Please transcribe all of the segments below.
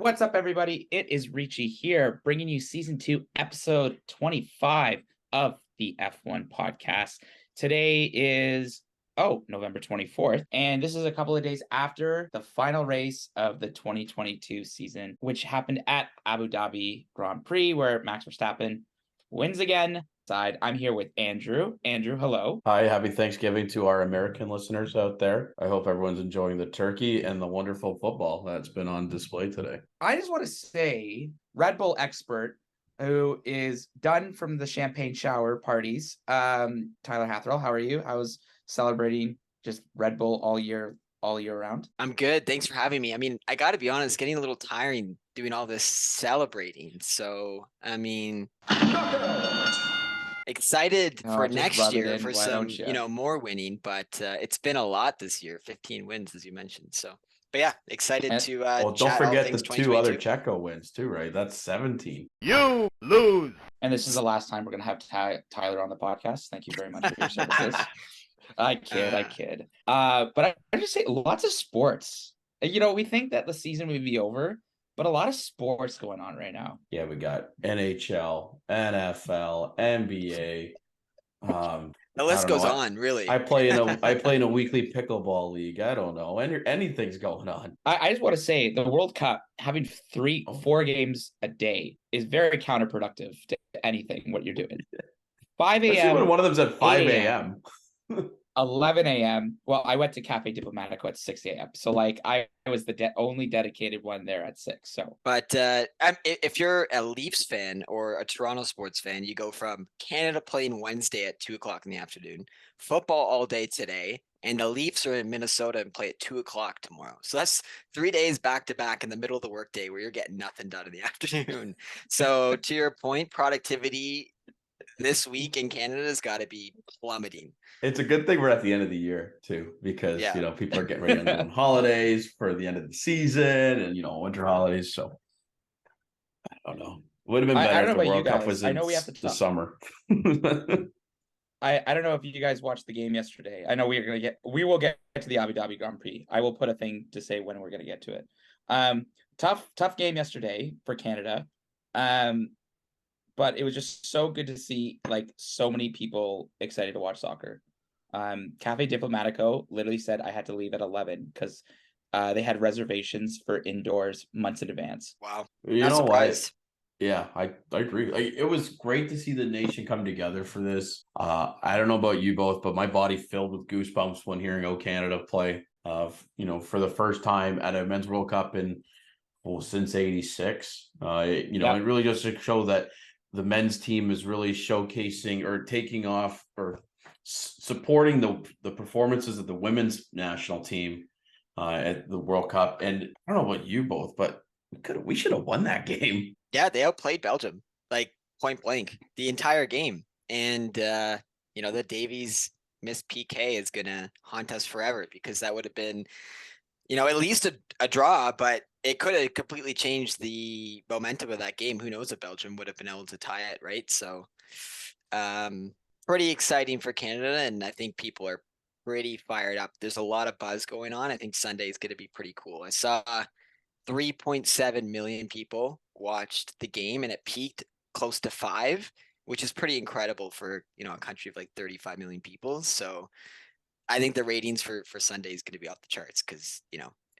What's up, everybody? It is Ricci here, bringing you season 2, episode 25 of the F1 podcast. Today is, November 24th, and this is a couple of days after the final race of the 2022 season, which happened at Abu Dhabi Grand Prix, where Max Verstappen wins again. I'm here with Andrew. Andrew, hello. Hi, happy Thanksgiving to our American listeners out there. I hope everyone's enjoying the turkey and the wonderful football that's been on display today. I just want to say, Red Bull expert who is done from the champagne shower parties, Tyler Hatherell, how are you? How's celebrating just Red Bull all year round? I'm good. Thanks for having me. I mean, I got to be honest, getting a little tiring doing all this celebrating. So, I mean, excited for next year for some, more winning, but it's been a lot this year, 15 wins, as you mentioned. So, but yeah, excited to well, don't forget the 2 other Checo wins too, right? That's 17. You lose. And this is the last time we're going to have Tyler on the podcast. Thank you very much for your services. I kid. But I just say lots of sports. We think that the season would be over, but a lot of sports going on right now. Yeah, we got NHL, NFL, NBA. The list goes on, really. I play in a weekly pickleball league. I don't know. Anything's going on. I just want to say the World Cup having 4 games a day is very counterproductive to anything what you're doing. 5 a.m. When one of them's at 5 a.m. 11 a.m. Well, I went to Cafe Diplomatico at 6 a.m. So I was the only dedicated one there at 6. So, but if you're a Leafs fan or a Toronto sports fan, you go from Canada playing Wednesday at 2:00 in the afternoon, football all day today, and the Leafs are in Minnesota and play at 2:00 tomorrow. So that's 3 days back to back in the middle of the workday where you're getting nothing done in the afternoon. So to your point, productivity this week in Canada has got to be plummeting. It's a good thing we're at the end of the year too, because people are getting ready on holidays for the end of the season and winter holidays. So I don't know. Would have been better if the World Cup was in the summer. I don't know if you guys watched the game yesterday. I know we will get to the Abu Dhabi Grand Prix. I will put a thing to say when we're going to get to it. Tough game yesterday for Canada. But it was just so good to see so many people excited to watch soccer. Cafe Diplomatico literally said I had to leave at 11 because they had reservations for indoors months in advance. Wow. You know what? Yeah, I agree. It was great to see the nation come together for this. I don't know about you both, but my body filled with goosebumps when hearing O Canada play for the first time at a men's World Cup since 86. It really just to show that the men's team is really showcasing or taking off or supporting the performances of the women's national team at the World Cup. And I don't know about you both, but we should have won that game. Yeah, they outplayed Belgium, point blank, the entire game. And, the Davies missed PK is going to haunt us forever because that would have been, at least a draw, but it could have completely changed the momentum of that game. Who knows if Belgium would have been able to tie it, right? So pretty exciting for Canada, and I think people are pretty fired up. There's a lot of buzz going on. I think Sunday is going to be pretty cool. I saw 3.7 million people watched the game, and it peaked close to 5, which is pretty incredible for, a country of 35 million people. So I think the ratings for Sunday is going to be off the charts because,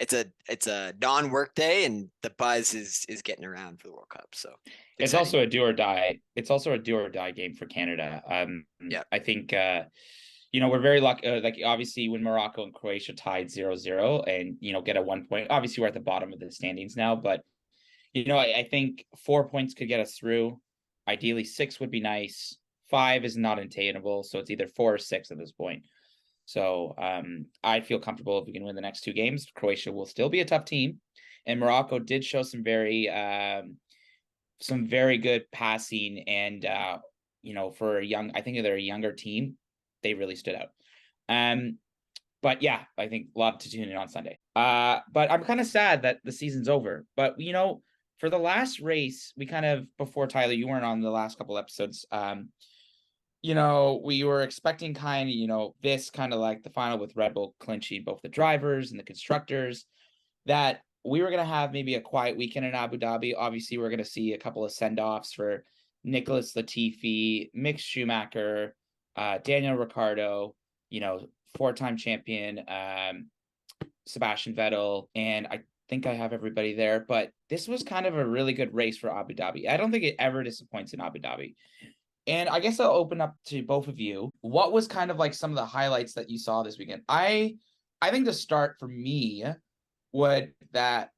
it's a non-work day and the buzz is getting around for the World Cup. So it's also a do or die. It's also a do or die game for Canada. I think we're very lucky. Obviously, when Morocco and Croatia tied 0-0 and get a 1 point. Obviously, we're at the bottom of the standings now, but I think 4 points could get us through. Ideally, 6 would be nice. 5 is not attainable, so it's either 4 or 6 at this point. So I feel comfortable if we can win the next 2 games. Croatia will still be a tough team, and Morocco did show some very good passing, and for I think they're a younger team, they really stood out. But yeah, I think a lot to tune in on Sunday. But I'm kind of sad that the season's over. But for the last race, we before Tyler, you weren't on the last couple episodes. We were expecting this kind of like the final with Red Bull clinching both the drivers and the constructors, that we were going to have maybe a quiet weekend in Abu Dhabi. Obviously, we're going to see a couple of send-offs for Nicholas Latifi, Mick Schumacher, Daniel Ricciardo, four-time champion, Sebastian Vettel, and I think I have everybody there. But this was kind of a really good race for Abu Dhabi. I don't think it ever disappoints in Abu Dhabi. And I guess I'll open up to both of you. What was kind of like some of the highlights that you saw this weekend? I think the start for me would that,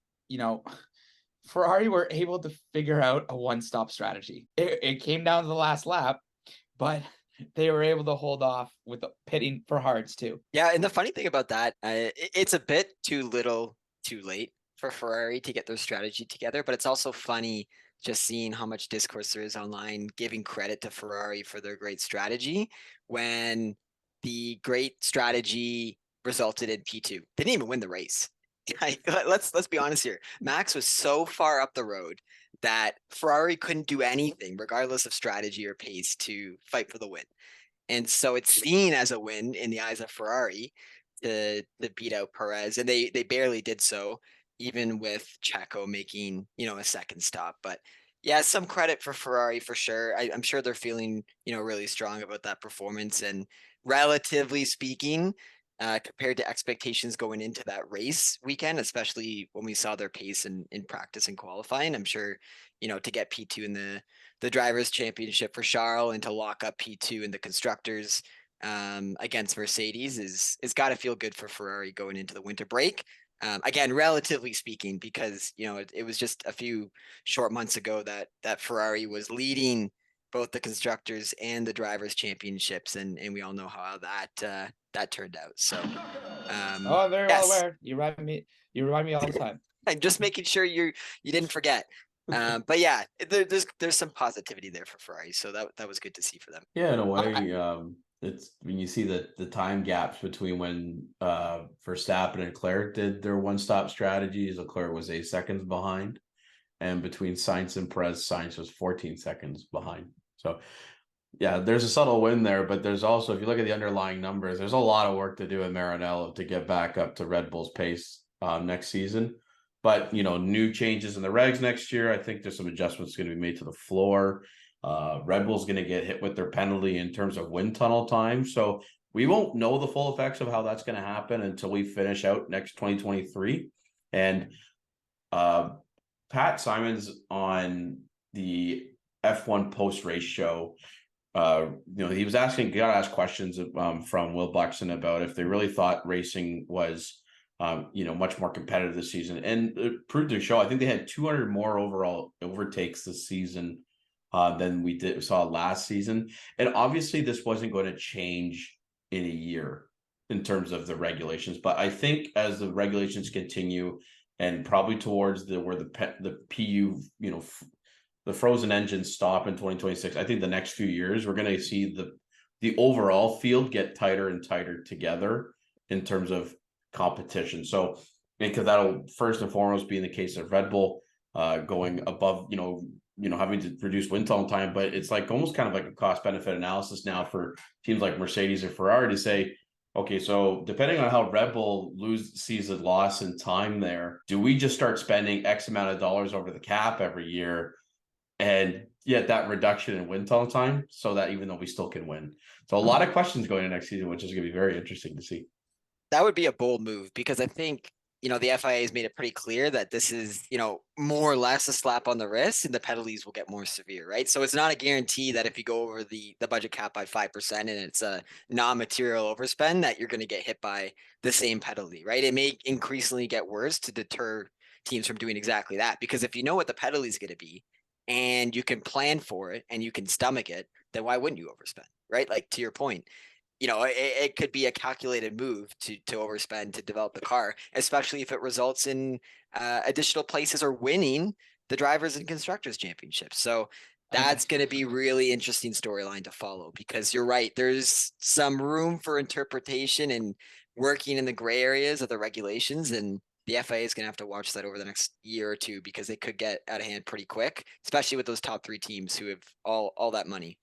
Ferrari were able to figure out a one-stop strategy. It came down to the last lap, but they were able to hold off with the pitting for hards too. Yeah, and the funny thing about that, it's a bit too little, too late for Ferrari to get their strategy together, but it's also funny just seeing how much discourse there is online giving credit to Ferrari for their great strategy when the great strategy resulted in P2. They didn't even win the race. Let's be honest here. Max was so far up the road that Ferrari couldn't do anything, regardless of strategy or pace, to fight for the win. And so it's seen as a win in the eyes of Ferrari to beat out Perez, and they barely did so, even with Checo making a second stop. But yeah, some credit for Ferrari for sure. I'm sure they're feeling really strong about that performance, and relatively speaking, compared to expectations going into that race weekend, especially when we saw their pace in practice and qualifying, I'm sure to get P2 in the drivers' championship for Charles and to lock up P2 in the constructors against Mercedes is got to feel good for Ferrari going into the winter break. Again, relatively speaking, because it was just a few short months ago that Ferrari was leading both the constructors and the drivers' championships, and we all know how that turned out. So, I'm very well aware. You remind me all the time. I'm just making sure you didn't forget. But yeah, there's some positivity there for Ferrari, so that was good to see for them. Yeah, in a way, it's when you see the time gaps between when Verstappen and Leclerc did their one-stop strategies. Leclerc was 8 seconds behind, and between Sainz and Perez, Sainz was 14 seconds behind. So yeah, there's a subtle win there, but there's also, if you look at the underlying numbers, there's a lot of work to do in Maranello to get back up to Red Bull's pace next season. But, new changes in the regs next year. I think there's some adjustments going to be made to the floor. Red Bull's going to get hit with their penalty in terms of wind tunnel time. So we won't know the full effects of how that's going to happen until we finish out next 2023. And Pat Simons on the F1 post-race show, he was got asked questions from Will Buxton about if they really thought racing was much more competitive this season, and it proved to show. I think they had 200 more overall overtakes this season than we saw last season. And obviously this wasn't going to change in a year in terms of the regulations, but I think as the regulations continue and probably towards where the PU, the frozen engines stop in 2026, I think the next few years we're going to see the overall field get tighter and tighter together in terms of competition. So because that'll first and foremost be in the case of Red Bull going above, having to reduce wind tunnel time, but it's like almost kind of like a cost benefit analysis now for teams like Mercedes or Ferrari to say, okay, so depending on how Red Bull sees a loss in time there, do we just start spending X amount of dollars over the cap every year and yet that reduction in wind tunnel time so that even though we still can win? So a lot of questions going into next season, which is going to be very interesting to see. That would be a bold move because I think, the FIA has made it pretty clear that this is, more or less a slap on the wrist and the penalties will get more severe, right? So it's not a guarantee that if you go over the budget cap by 5% and it's a non-material overspend that you're going to get hit by the same penalty, right? It may increasingly get worse to deter teams from doing exactly that, because if you know what the penalty is going to be and you can plan for it and you can stomach it, then why wouldn't you overspend, right? Like to your point, it could be a calculated move to overspend to develop the car, especially if it results in additional places or winning the drivers and constructors championships. So that's going to be really interesting storyline to follow, because you're right. There's some room for interpretation and working in the gray areas of the regulations, and the FIA is going to have to watch that over the next year or two, because they could get out of hand pretty quick, especially with those top three teams who have all that money.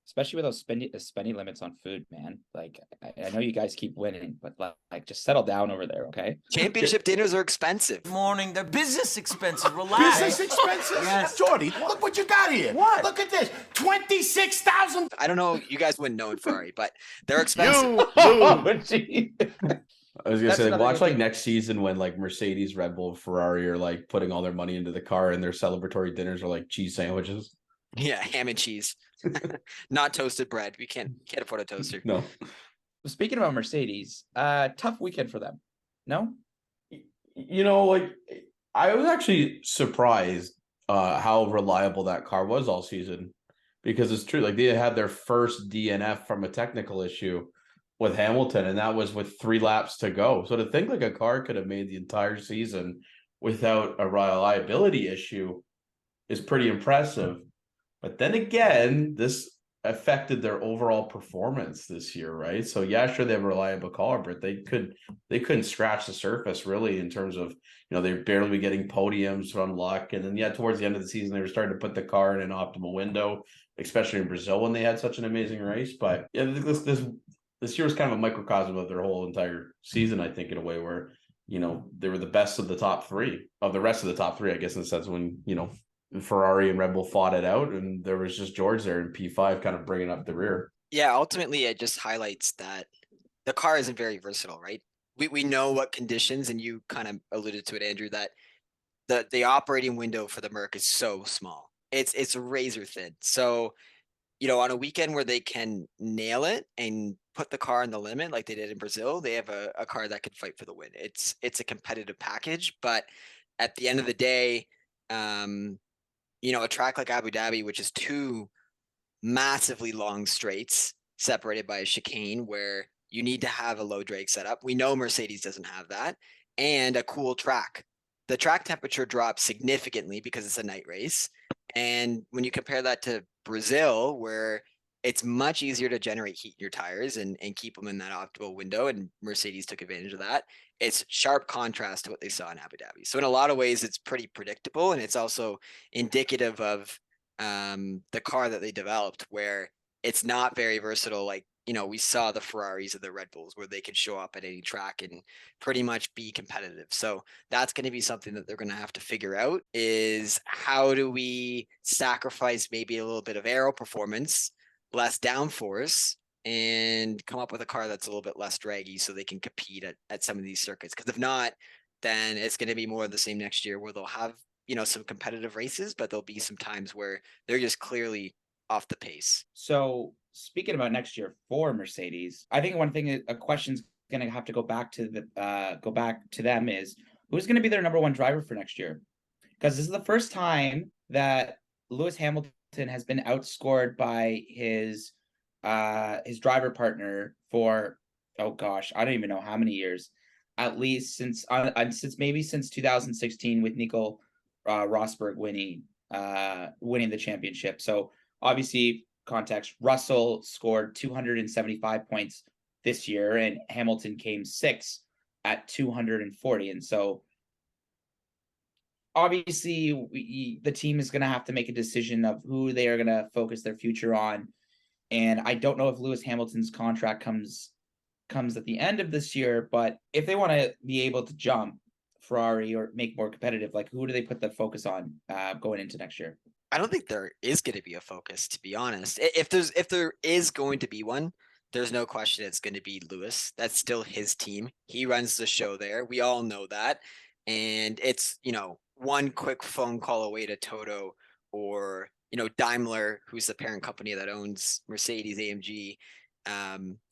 especially with those spending limits on food, man. Like, I know you guys keep winning, but like just settle down over there, okay? Championship dinners are expensive. Morning, they're business expenses. Relax. Business expenses? Yes. Jordy, look what you got here. What? Look at this. 26,000. I don't know, you guys wouldn't know in Ferrari, but they're expensive. Oh, gee. I was gonna That's say, another watch good like thing. next season when like Mercedes, Red Bull, Ferrari are like putting all their money into the car and their celebratory dinners are like cheese sandwiches. Yeah, ham and cheese. Not toasted bread. We can't afford a toaster. No, Speaking about Mercedes, tough weekend for them. No? you know, like I was actually surprised how reliable that car was all season, because it's true. Like they had their first DNF from a technical issue with Hamilton, and that was with 3 laps to go. So to think like a car could have made the entire season without a reliability issue is pretty impressive. But then again, this affected their overall performance this year, right? So yeah, sure, they have a reliable car, but they couldn't scratch the surface really in terms of, they're barely getting podiums from luck. And then yeah, towards the end of the season, they were starting to put the car in an optimal window, especially in Brazil when they had such an amazing race. But yeah, this year was kind of a microcosm of their whole entire season, I think, in a way where, they were the best of the top 3 of the rest of the top 3, I guess, in the sense when, Ferrari and Red Bull fought it out, and there was just George there in P5 kind of bringing up the rear. Yeah, ultimately, it just highlights that the car isn't very versatile, right? We know what conditions, and you kind of alluded to it, Andrew, that the operating window for the Merc is so small. It's razor thin. So, on a weekend where they can nail it and put the car on the limit like they did in Brazil, they have a car that could fight for the win. It's a competitive package, but at the end of the day, a track like Abu Dhabi, which is 2 massively long straights separated by a chicane where you need to have a low drag setup. We know Mercedes doesn't have that, and a cool track. The track temperature drops significantly because it's a night race. And when you compare that to Brazil, where it's much easier to generate heat in your tires and keep them in that optimal window, and Mercedes took advantage of that, it's sharp contrast to what they saw in Abu Dhabi. So in a lot of ways, it's pretty predictable, and it's also indicative of the car that they developed, where it's not very versatile. Like, we saw the Ferraris or the Red Bulls where they could show up at any track and pretty much be competitive. So that's going to be something that they're going to have to figure out, is how do we sacrifice maybe a little bit of aero performance, less downforce, and come up with a car that's a little bit less draggy so they can compete at some of these circuits. Because if not, then it's going to be more of the same next year, where they'll have, some competitive races, but there'll be some times where they're just clearly off the pace. So speaking about next year for Mercedes, I think one thing, a question's going to have to go back to them is, who's going to be their number 1 driver for next year? Because this is the first time that Lewis Hamilton has been outscored by his driver partner for, oh gosh, I don't even know how many years, at least since 2016 with Nico Rosberg winning the championship. So obviously, context, Russell scored 275 points this year, and Hamilton came 6th at 240. And so obviously the team is going to have to make a decision of who they are going to focus their future on. And I don't know if Lewis Hamilton's contract comes at the end of this year, but if they want to be able to jump Ferrari or make more competitive, like, who do they put the focus on going into next year? I don't think there is going to be a focus, to be honest. If there is going to be one, there's no question it's going to be Lewis. That's still his team. He runs the show there. We all know that. And it's, one quick phone call away to Toto or, Daimler, who's the parent company that owns Mercedes AMG,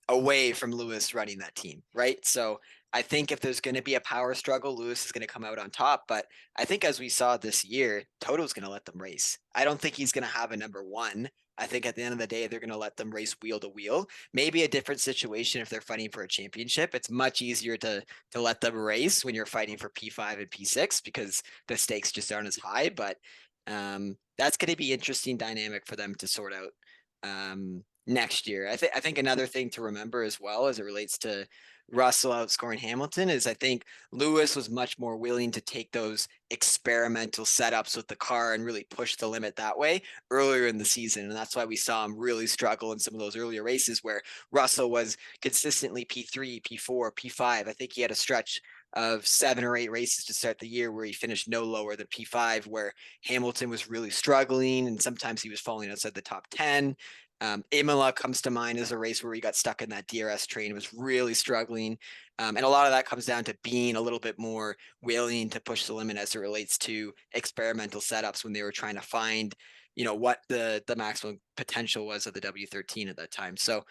away from Lewis running that team, right? So I think if there's going to be a power struggle, Lewis is going to come out on top. But I think, as we saw this year, Toto's going to let them race. I don't think he's going to have a number 1. I think at the end of the day, they're going to let them race wheel to wheel. Maybe a different situation if they're fighting for a championship. It's much easier to let them race when you're fighting for P5 and P6 because the stakes just aren't as high. But that's going to be interesting dynamic for them to sort out next year. I think another thing to remember as well, as it relates to Russell outscoring Hamilton is I think Lewis was much more willing to take those experimental setups with the car and really push the limit that way earlier in the season. And that's why we saw him really struggle in some of those earlier races where Russell was consistently P3, P4, P5. I think he had a stretch of 7 or 8 races to start the year where he finished no lower than P5, where Hamilton was really struggling and sometimes he was falling outside the top 10. Imola comes to mind as a race where he got stuck in that DRS train, was really struggling. And a lot of that comes down to being a little bit more willing to push the limit as it relates to experimental setups when they were trying to find, what the maximum potential was of the W13 at that time. So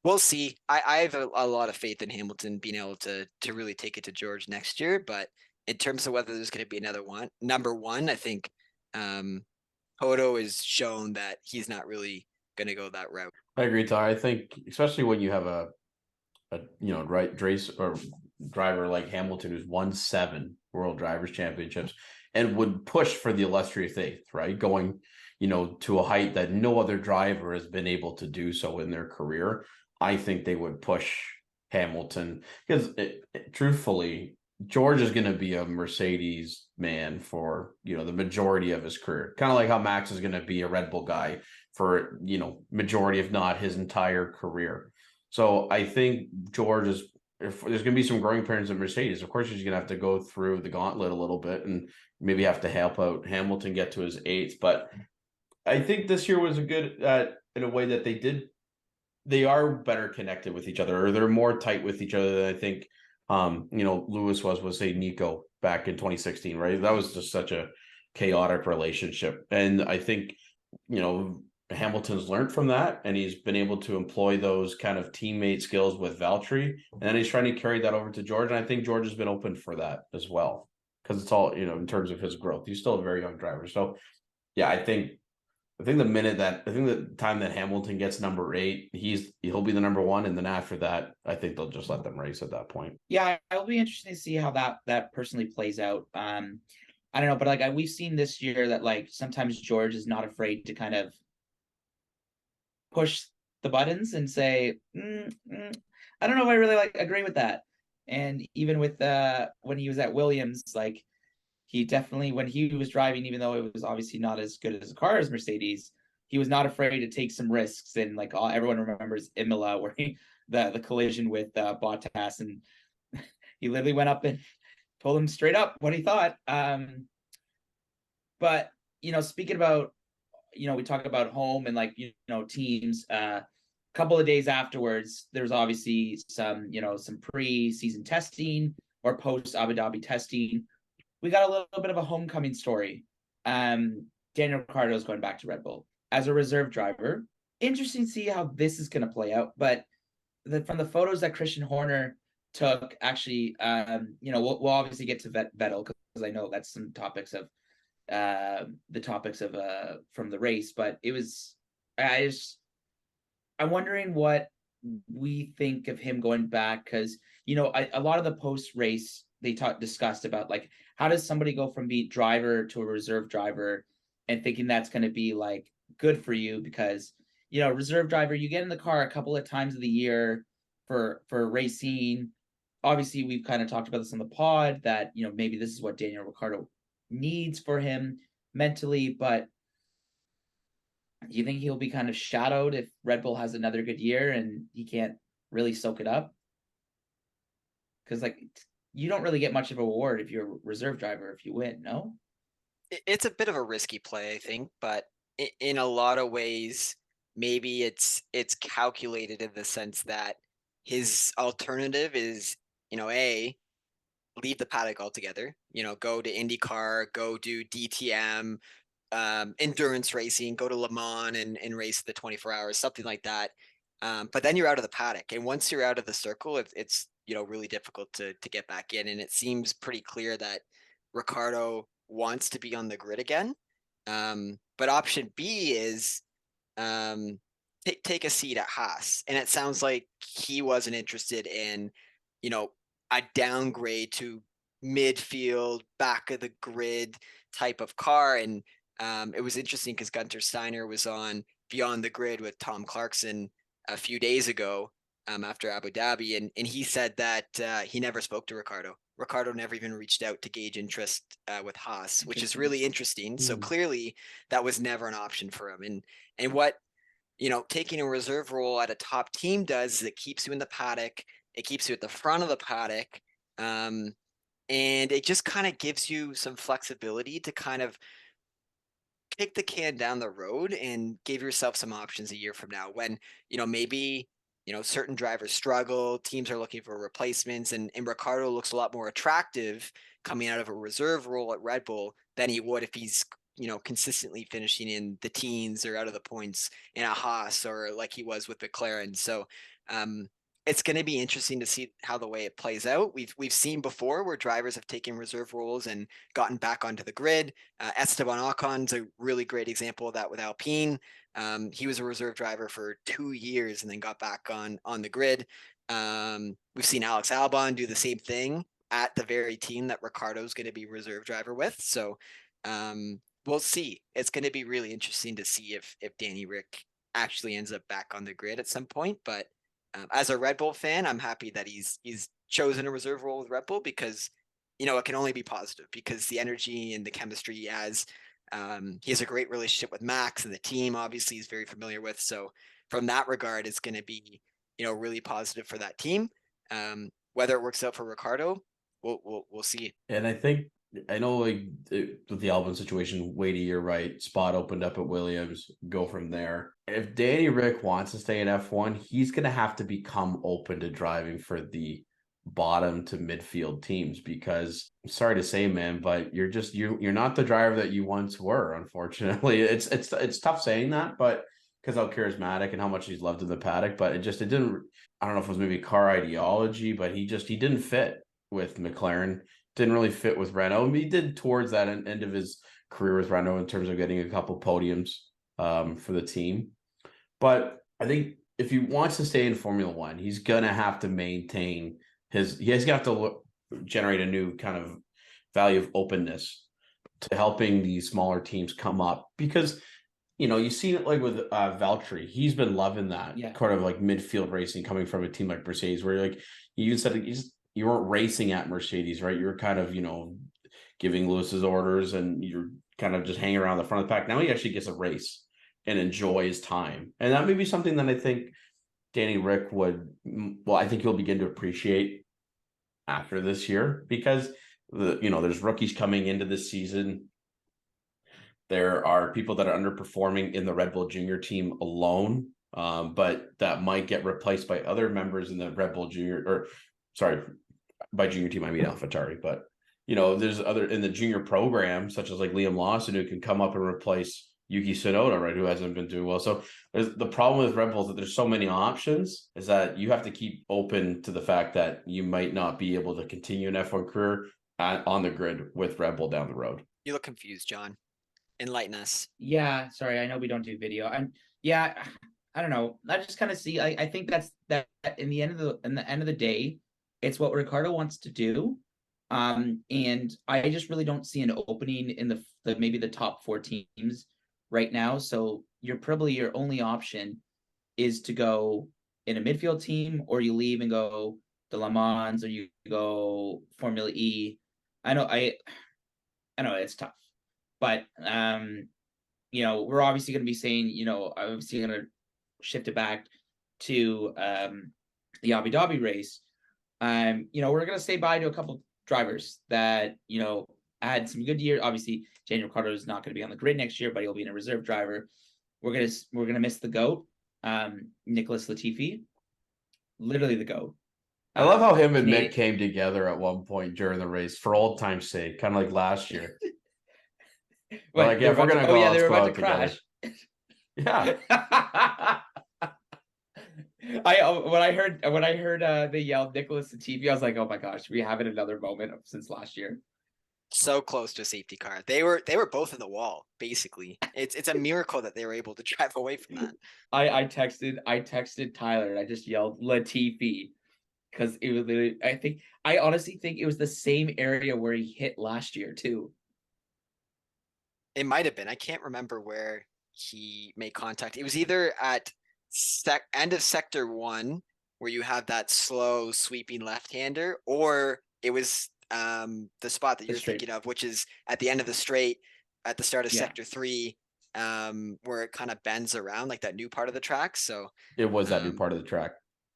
we'll see. I have a lot of faith in Hamilton being able to really take it to George next year. But in terms of whether there's going to be another number one, I think Hodo has shown that he's not really going to go that route. I agree, Ty. I think especially when you have a race or driver like Hamilton who's won 7 World Drivers' Championships and would push for the illustrious 8th, right? Going, to a height that no other driver has been able to do so in their career. I think they would push Hamilton because truthfully, George is going to be a Mercedes man for, the majority of his career. Kind of like how Max is going to be a Red Bull guy for, majority, if not his entire career. So I think George is, if there's going to be some growing pains at Mercedes, of course he's going to have to go through the gauntlet a little bit and maybe have to help out Hamilton get to his 8th. But I think this year was a good, in a way that they are better connected with each other, or they're more tight with each other than I think, Lewis was say Nico back in 2016, right? That was just such a chaotic relationship. And I think, Hamilton's learned from that and he's been able to employ those kind of teammate skills with Valtteri. And then he's trying to carry that over to George. And I think George has been open for that as well, because it's all, in terms of his growth. He's still a very young driver. So yeah, I think the time that Hamilton gets number 8, he'll be the number 1. And then after that, I think they'll just let them race at that point. Yeah, it'll be interesting to see how that personally plays out. I don't know, but we've seen this year that sometimes George is not afraid to kind of push the buttons and say, I don't know if I really agree with that. And even with when he was at Williams, he definitely, when he was driving, even though it was obviously not as good as a car as Mercedes, he was not afraid to take some risks. And everyone remembers Imola, where the collision with Bottas, and he literally went up and told him straight up what he thought. But speaking about, we talk about home and teams. A couple of days afterwards, there's obviously some pre-season testing or post Abu Dhabi testing. We got a little bit of a homecoming story. Daniel Ricciardo is going back to Red Bull as a reserve driver. Interesting to see how this is going to play out. But from the photos that Christian Horner took, actually, we'll obviously get to Vettel because I know that's some topics of from the race. But it was, I'm wondering what we think of him going back, because a lot of the post race they discussed about how does somebody go from being driver to a reserve driver, and thinking that's going to be good for you because reserve driver, you get in the car a couple of times of the year for racing. Obviously we've kind of talked about this on the pod that maybe this is what Daniel Ricciardo needs for him mentally, but do you think he'll be kind of shadowed if Red Bull has another good year and he can't really soak it up? Because you don't really get much of a reward if you're a reserve driver if you win, no? It's a bit of a risky play, I think, but in a lot of ways, maybe it's calculated in the sense that his alternative is, leave the paddock altogether, go to IndyCar, go do DTM, endurance racing, go to Le Mans and race the 24 hours, something like that. But then you're out of the paddock. And once you're out of the circle, it's really difficult to get back in. And it seems pretty clear that Ricciardo wants to be on the grid again. But option B is take a seat at Haas. And it sounds like he wasn't interested in, a downgrade to midfield, back of the grid type of car. And it was interesting because Gunter Steiner was on Beyond the Grid with Tom Clarkson a few days ago. after Abu Dhabi, and he said that he never spoke to Ricciardo. Ricciardo never even reached out to gauge interest with Haas, which is really interesting. So clearly that was never an option for him. And what, taking a reserve role at a top team does is it keeps you in the paddock. It keeps you at the front of the paddock. And it just kind of gives you some flexibility to kind of kick the can down the road and give yourself some options a year from now when, maybe, certain drivers struggle, teams are looking for replacements, and Ricciardo looks a lot more attractive coming out of a reserve role at Red Bull than he would if he's, consistently finishing in the teens or out of the points in a Haas or like he was with McLaren. So, it's going to be interesting to see how the way it plays out. We've seen before where drivers have taken reserve roles and gotten back onto the grid. Esteban Ocon's a really great example of that with Alpine. He was a reserve driver for 2 years and then got back on the grid. We've seen Alex Albon do the same thing at the very team that Ricciardo's going to be reserve driver with. So we'll see. It's going to be really interesting to see if Danny Rick actually ends up back on the grid at some point. But as a Red Bull fan, I'm happy that he's chosen a reserve role with Red Bull because, it can only be positive because the energy and the chemistry he has a great relationship with Max and the team, obviously he's very familiar with. So from that regard, it's going to be, really positive for that team. Whether it works out for Ricciardo, we'll see. And I know with the Albon situation, wait a year, right? Spot opened up at Williams, go from there. If Danny Rick wants to stay in F1, he's going to have to become open to driving for the bottom to midfield teams because I'm sorry to say, man, but you're not the driver that you once were. Unfortunately, it's tough saying that, but because how charismatic and how much he's loved in the paddock, but it didn't. I don't know if it was maybe car ideology, but he didn't fit with McLaren. Didn't really fit with Renault. And he did towards that end of his career with Renault in terms of getting a couple podiums for the team. But I think if he wants to stay in Formula One, he's gonna have to maintain he's gonna have to generate a new kind of value of openness to helping these smaller teams come up because you see it like with Valtteri, he's been loving that kind of like midfield racing coming from a team like Mercedes, where like you even said you weren't racing at Mercedes, right? You're kind of, giving Lewis's orders and you're kind of just hanging around the front of the pack. Now he actually gets a race and enjoy his time. And that may be something that I think Danny Rick I think he'll begin to appreciate after this year because there's rookies coming into this season. There are people that are underperforming in the Red Bull Junior team alone, but that might get replaced by other members in the Red Bull Junior, by junior team, I mean AlphaTauri, but there's other in the junior program, such as like Liam Lawson, who can come up and replace Yuki Tsunoda, right? Who hasn't been doing well. So the problem with Red Bull is that there's so many options is that you have to keep open to the fact that you might not be able to continue an F1 career on the grid with Red Bull down the road. You look confused, John. Enlighten us. Yeah. Sorry. I know we don't do video. I don't know. I just kind of see, I think that in the end of the day, it's what Ricciardo wants to do. And I just really don't see an opening in the maybe the top 4 teams right now. So your only option is to go in a midfield team, or you leave and go to Le Mans, or you go Formula E. I know it's tough, but we're obviously going to be saying, obviously going to shift it back to the Abu Dhabi race. We're going to say bye to a couple drivers that, had some good years. Obviously, Daniel Ricciardo is not going to be on the grid next year, but he'll be in a reserve driver. We're going to miss the GOAT, Nicholas Latifi, literally the GOAT. I love how him and Mick came together at one point during the race for old time's sake, kind of like last year. Like, if we're going to go, they were about to crash. Yeah. When I heard they yelled Nicholas Latifi, I was like, oh my gosh, we have another moment since last year. So close to a safety car. They were both in the wall, basically. It's a miracle that they were able to drive away from that. I texted Tyler and I just yelled Latifi because it was literally, I honestly think it was the same area where he hit last year too. It might have been. I can't remember where he made contact. It was either at end of sector 1 where you have that slow sweeping left-hander, or it was the spot that you're thinking of, which is at the end of the straight at the start of sector 3, where it kind of bends around like that new part of the track. So it was that new part of the track.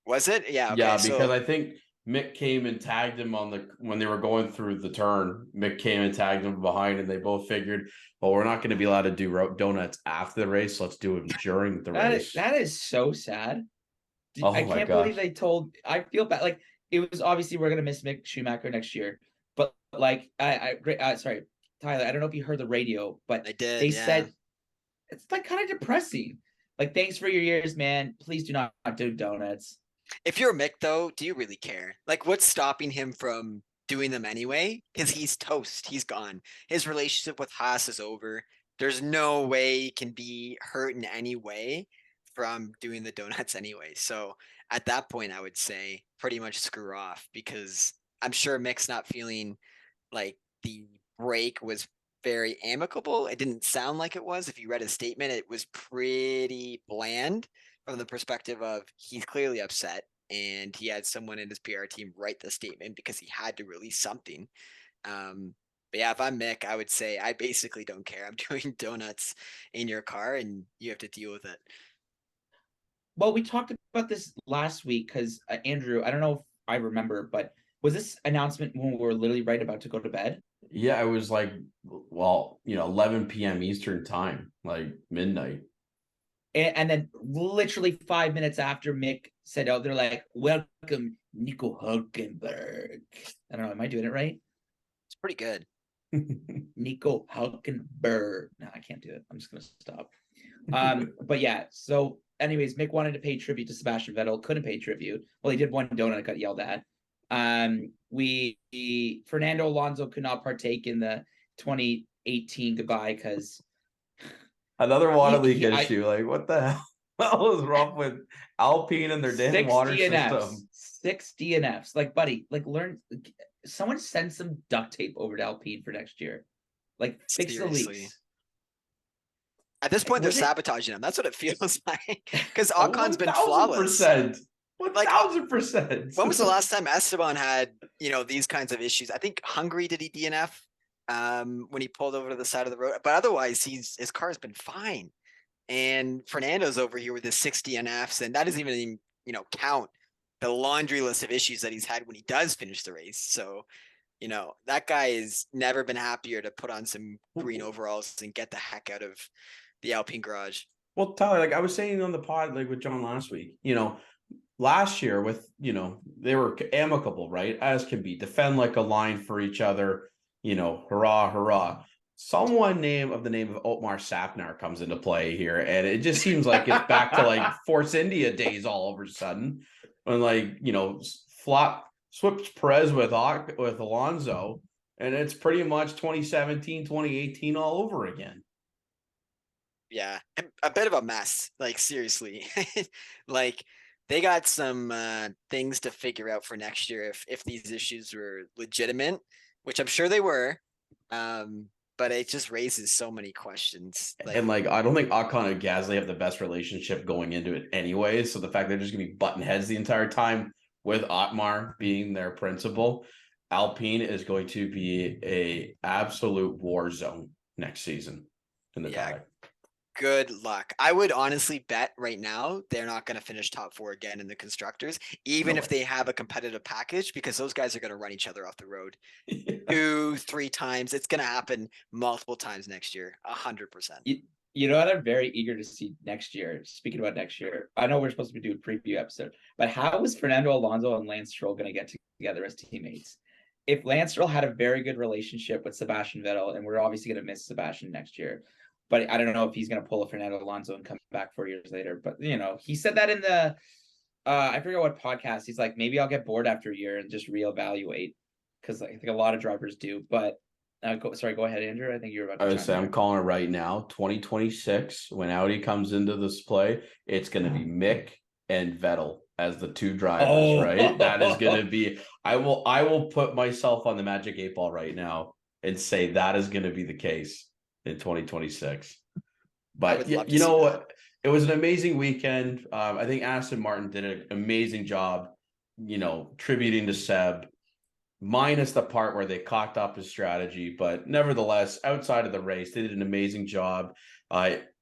Was it? Yeah. Okay. Yeah, because I think Mick came and tagged him when they were going through the turn. Mick came and tagged him behind, and they both figured, well, we're not going to be allowed to do donuts after the race. So let's do it during the race. That is so sad. Oh I can't believe they told. I feel bad. Like, it was obviously we're gonna miss Mick Schumacher next year, but like sorry, Tyler. I don't know if you heard the radio, but I did. They said it's like kind of depressing. Like, thanks for your years, man. Please do not do donuts. If you're Mick, though, do you really care? Like, what's stopping him from doing them anyway? Because he's toast. He's gone. His relationship with Haas is over. There's no way he can be hurt in any way from doing the donuts anyway. So at that point, I would say pretty much screw off, because I'm sure Mick's not feeling like the break was very amicable. It didn't sound like it was. If you read his statement, it was pretty bland from the perspective of he's clearly upset, and he had someone in his PR team write the statement because he had to release something. But yeah, if I'm Mick, I would say I basically don't care. I'm doing donuts in your car, and you have to deal with it. Well, we talked about this last week because Andrew, I don't know if I remember, but was this announcement when we were literally right about to go to bed? Yeah, it was like, 11 p.m. Eastern time, like midnight. And then literally 5 minutes after Mick said, "Oh, they're like, welcome, Nico Hulkenberg." I don't know. Am I doing it right? It's pretty good. Nico Hulkenberg. No, I can't do it. I'm just going to stop. But yeah, so anyways, Mick wanted to pay tribute to Sebastian Vettel, couldn't pay tribute. Well, he did one donut and got yelled at. Fernando Alonso could not partake in the 2018 goodbye because another water leak issue. Like, what the hell is wrong with Alpine and their damn water system? 6 DNFs. Like, buddy, like, someone send some duct tape over to Alpine for next year. Like, fix the leaks. At this point, they're sabotaging him. That's what it feels like. Because Ocon's been flawless. 1,000%. When was the last time Esteban had, these kinds of issues? I think Hungary did he DNF when he pulled over to the side of the road. But otherwise, his car's been fine. And Fernando's over here with his 6 DNFs, and that doesn't even count the laundry list of issues that he's had when he does finish the race. So, that guy has never been happier to put on some green overalls and get the heck out of the Alpine garage. Well, Tyler, like I was saying on the pod, like with John last week, last year with, they were amicable, right? As can be, defend like a line for each other, hurrah, hurrah. Someone the name of Otmar Sapnar comes into play here. And it just seems like it's back to like Force India days all of a sudden. And like, swaps Perez with Alonso. And it's pretty much 2017, 2018 all over again. Yeah, a bit of a mess. Like, seriously, like they got some things to figure out for next year if these issues were legitimate, which I'm sure they were. But it just raises so many questions. I don't think Ocon and Gasly have the best relationship going into it anyway. So the fact they're just going to be butting heads the entire time with Otmar being their principal, Alpine is going to be a absolute war zone next season in the paddock. Good luck. I would honestly bet right now they're not going to finish top 4 again in the constructors, even if they have a competitive package, because those guys are going to run each other off the road 2-3 times. It's going to happen multiple times next year, 100%. You know what I'm very eager to see next year? Speaking about next year, I know we're supposed to be doing a preview episode, but how is Fernando Alonso and Lance Stroll going to get together as teammates? If Lance Stroll had a very good relationship with Sebastian Vettel, and we're obviously going to miss Sebastian next year, but I don't know if he's going to pull a Fernando Alonso and come back 4 years later. But, he said that in the, I forget what podcast. He's like, maybe I'll get bored after a year and just reevaluate, because I think a lot of drivers do. But go ahead, Andrew. I think you're about to say I'm calling it right now. 2026, when Audi comes into this play, it's going to be Mick and Vettel as the 2 drivers, right? That is going to be, I will put myself on the magic 8 ball right now and say that is going to be the case in 2026. But you know what? it was an amazing weekend. I think Aston Martin did an amazing job, tributing to Seb, minus the part where they cocked up his strategy. But nevertheless, outside of the race, they did an amazing job.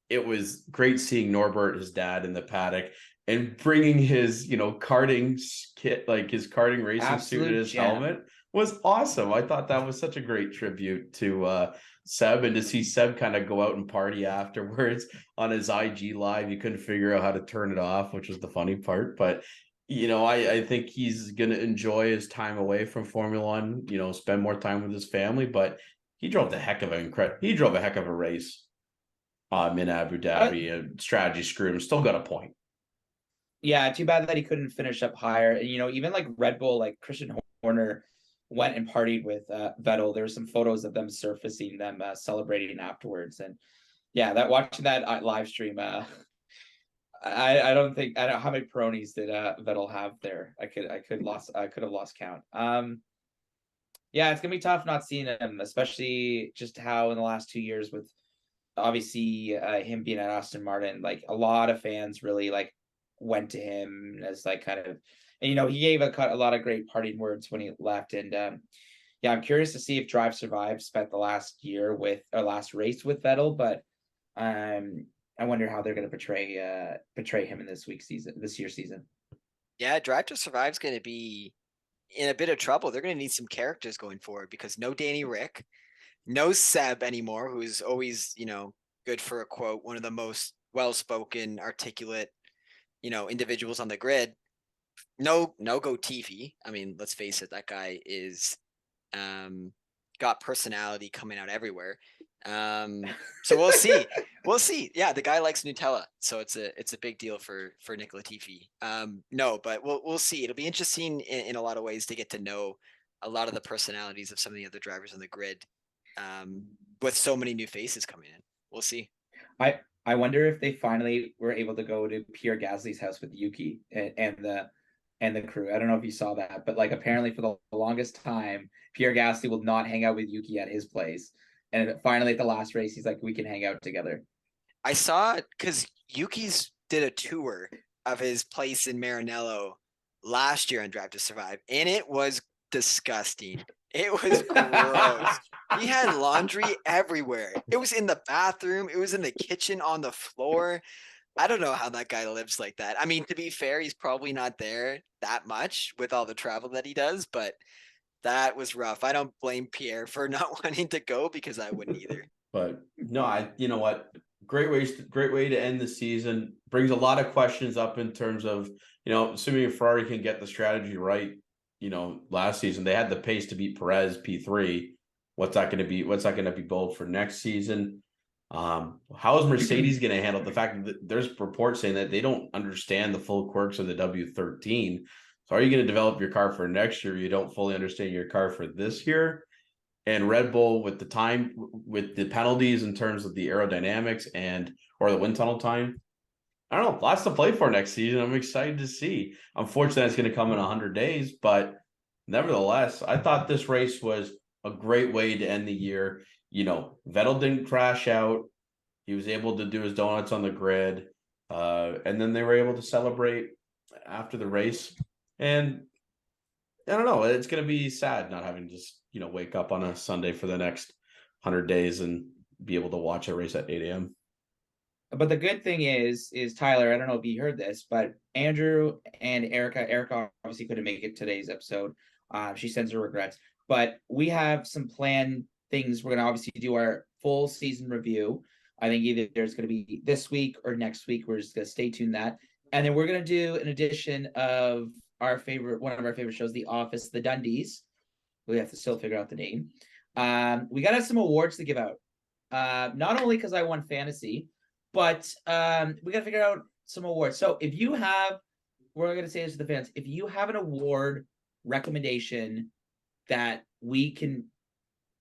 It was great seeing Norbert, his dad, in the paddock and bringing his, karting kit, like his karting racing suit and his helmet was awesome. I thought that was such a great tribute to Seb, and to see Seb kind of go out and party afterwards on his IG live. You couldn't figure out how to turn it off, which was the funny part. But I think he's going to enjoy his time away from Formula One, spend more time with his family. But he drove a heck of a race in Abu Dhabi. And strategy screwed him. Still got a point. Yeah, too bad that he couldn't finish up higher. And, even like Red Bull, like Christian Horner went and partied with Vettel. There were some photos of them surfacing, them celebrating afterwards. And yeah, watching that live stream, I don't know how many Peronis did Vettel have there. I could have lost count. Yeah, it's gonna be tough not seeing him, especially just how in the last 2 years with obviously him being at Aston Martin, like a lot of fans really like went to him as like kind of, and he gave a lot of great parting words when he left. And yeah, I'm curious to see if Drive Survive spent the last race with Vettel, but I wonder how they're going to portray him in this year's season. Yeah, Drive to Survive is going to be in a bit of trouble. They're going to need some characters going forward because no Danny Rick, no Seb anymore, who's always, good for a quote, one of the most well-spoken, articulate, individuals on the grid. No go Tiffy. I mean, let's face it, that guy is got personality coming out everywhere. So we'll see. We'll see. Yeah, the guy likes Nutella, so it's a big deal for Nick Latifi. No, but we'll see. It'll be interesting in a lot of ways to get to know a lot of the personalities of some of the other drivers on the grid. With so many new faces coming in, we'll see. I wonder if they finally were able to go to Pierre Gasly's house with Yuki and the crew. I don't know if you saw that, but like apparently for the longest time, Pierre Gasly will not hang out with Yuki at his place. And finally at the last race, he's like, we can hang out together. I saw it because Yuki's did a tour of his place in Maranello last year on Drive to Survive, and it was disgusting. It was gross. He had laundry everywhere. It was in the bathroom. It was in the kitchen, on the floor. I don't know how that guy lives like that. I mean, to be fair, he's probably not there that much with all the travel that he does, but that was rough. I don't blame Pierre for not wanting to go because I wouldn't either. But no, you know what? Great way to end the season. Brings a lot of questions up in terms of, assuming if Ferrari can get the strategy right. Last season they had the pace to beat Perez P3. What's that going to be? What's that going to be bold for next season? How is Mercedes going to handle the fact that there's reports saying that they don't understand the full quirks of the W13? So are you going to develop your car for next year? You don't fully understand your car for this year. And Red Bull with the penalties in terms of the aerodynamics or the wind tunnel time. I don't know. Lots to play for next season. I'm excited to see. Unfortunately, it's going to come in 100 days, but nevertheless, I thought this race was a great way to end the year. Vettel didn't crash out. He was able to do his donuts on the grid. And then they were able to celebrate after the race. And I don't know. It's going to be sad not having to just, wake up on a Sunday for the next 100 days and be able to watch a race at 8 a.m. But the good thing is Tyler, I don't know if you heard this, but Andrew and Erica obviously couldn't make it today's episode. She sends her regrets, but we have some planned things. We're going to obviously do our full season review. I think either there's going to be this week or next week. We're just going to stay tuned that. And then we're going to do an edition of one of our favorite shows, The Office, The Dundies. We have to still figure out the name. We got to have some awards to give out. Not only because I won fantasy, but we got to figure out some awards. So if you have, we're going to say this to the fans, if you have an award recommendation that we can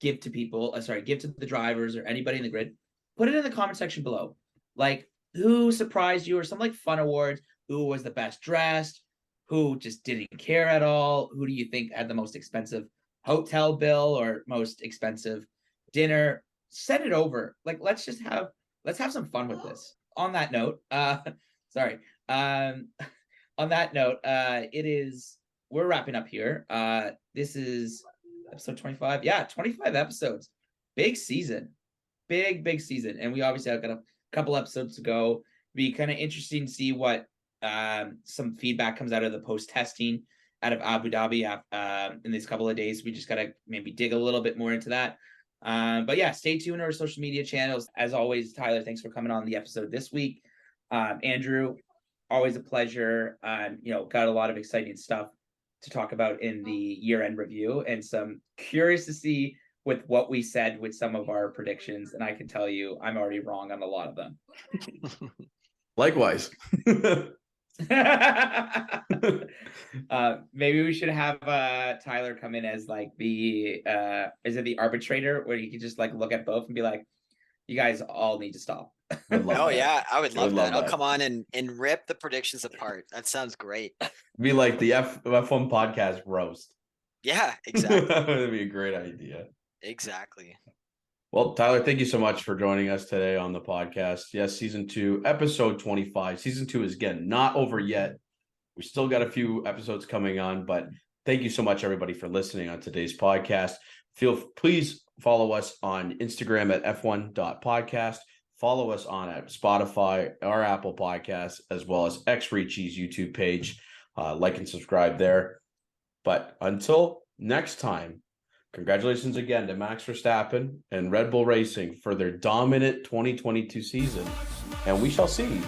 give to people, give to the drivers or anybody in the grid, put it in the comment section below. Like, who surprised you, or some like fun awards? Who was the best dressed? Who just didn't care at all? Who do you think had the most expensive hotel bill or most expensive dinner? Send it over. Like, let's have some fun with this. on that note, sorry. On that note, we're wrapping up here. This is episode 25. Yeah, 25 episodes. Big season. Big season. And we obviously have got a couple episodes to go. Be kind of interesting to see what some feedback comes out of the post-testing out of Abu Dhabi in these couple of days. We just got to maybe dig a little bit more into that. But yeah, stay tuned to our social media channels. As always, Tyler, thanks for coming on the episode this week. Andrew, always a pleasure. Got a lot of exciting stuff to talk about in the year-end review, and some curious to see with what we said with some of our predictions. And I can tell you, I'm already wrong on a lot of them. Likewise. Maybe we should have Tyler come in as like the the arbitrator, where you could just like look at both and be like, you guys all need to stop. Yeah, I would love that. I'll come on and rip the predictions apart. That sounds great. Be like the F1 podcast roast. Yeah, exactly. That'd be a great idea. Exactly. Well, Tyler, thank you so much for joining us today on the podcast. Yes, season 2, episode 25. Season 2 is, again, not over yet. We still got a few episodes coming on, but thank you so much, everybody, for listening on today's podcast. Please follow us on Instagram at f1.podcast. Follow us on at Spotify or Apple Podcasts, as well as Ricci's YouTube page. Like and subscribe there. But until next time, congratulations again to Max Verstappen and Red Bull Racing for their dominant 2022 season. And we shall see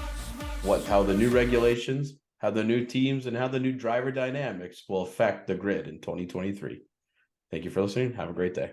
how the new regulations, how the new teams, and how the new driver dynamics will affect the grid in 2023. Thank you for listening. Have a great day.